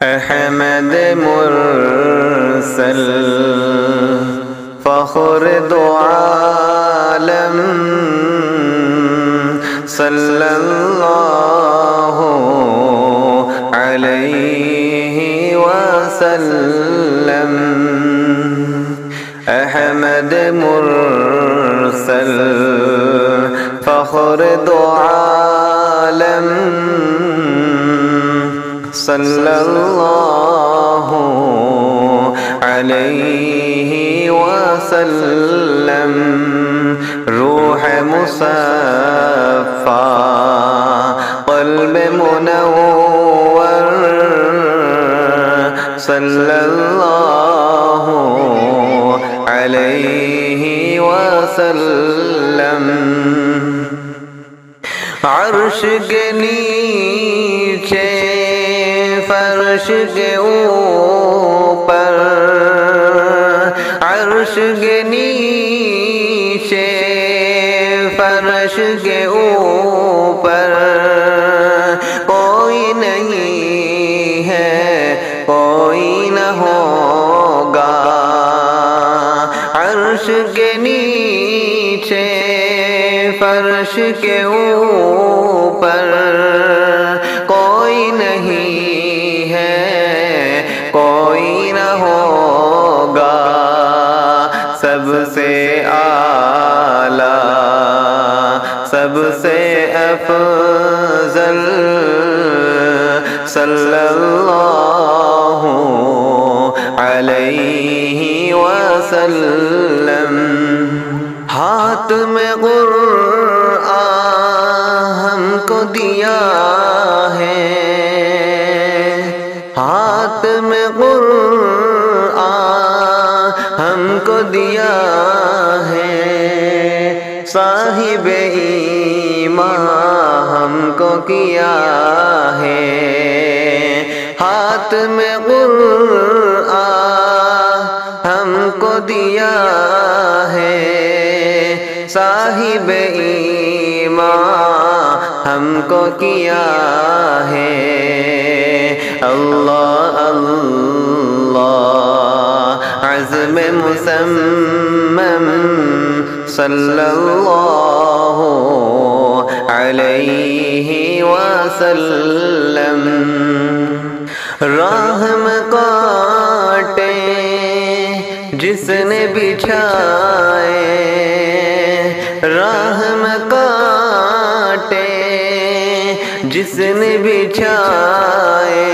احمد مرسل فخر دو عالم صلی اللہ علیہ وسلم۔ احمد مرسل فخر دو عالم صلی اللہ علیہ وسلم۔ روح مصفا قلب منور صلی اللہ علیہ وسلم۔ عرش کے نیچے فرش کے اوپر، عرش کے نیچے فرش کے اوپر کوئی نہیں ہے، کوئی نہ ہوگا۔ عرش کے نیچے فرش کے اوپر کوئی نہیں ہے، کوئی نہ ہوگا۔ سب سے اعلیٰ، سب سے افضل صلی اللہ علیہ وسلم۔ ہاتھ میں قرآن ہم کو دیا ہے، ہاتھ میں قرآن ہم کو دیا ہے۔ صاحب ایمان ہم کو کیا ہے، ہاتھ میں قرآن ہم کو دیا ہے۔ صاحب ایمان ہم کو کیا ہے۔ اللہ اللہ عزم مصمم صلی اللہ علیہ وسلم۔ راہ میں کانٹے جس نے بچھائے، راہ میں کانٹے جس نے بچھائے،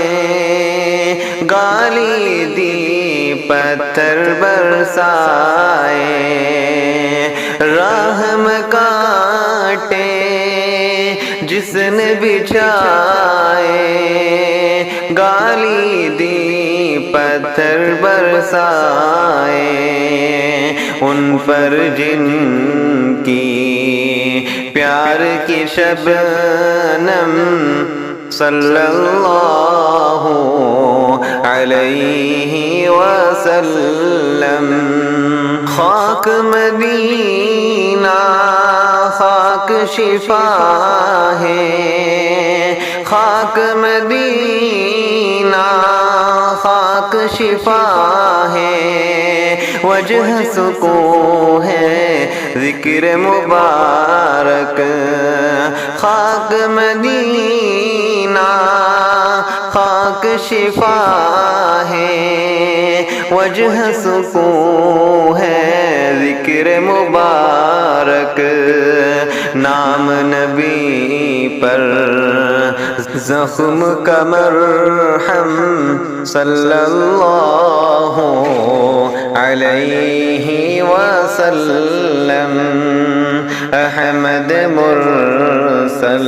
گالی دی پتھر برسائے۔ راہ میں کانٹے جس نے بچھائے، گالی دی پتھر برسائے۔ ان پر جن کی پیار کی شبنم صلی اللہ علیہ وسلم۔ خاک مدینہ خاک شفا ہے، خاک مدینہ خاک شفا ہے۔ وجہ سکون ہے ذکر مبارک، خاک مدینہ خاک شفا ہے۔ وجہ سکون ہے ذکر مبارک، نام نبی پر زخم کا مرہم صلی اللہ علیہ وسلم۔ احمد مرسل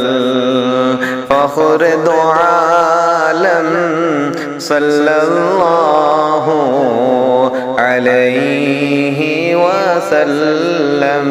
فخر دو عالم صلی اللہ علیہ وسلم۔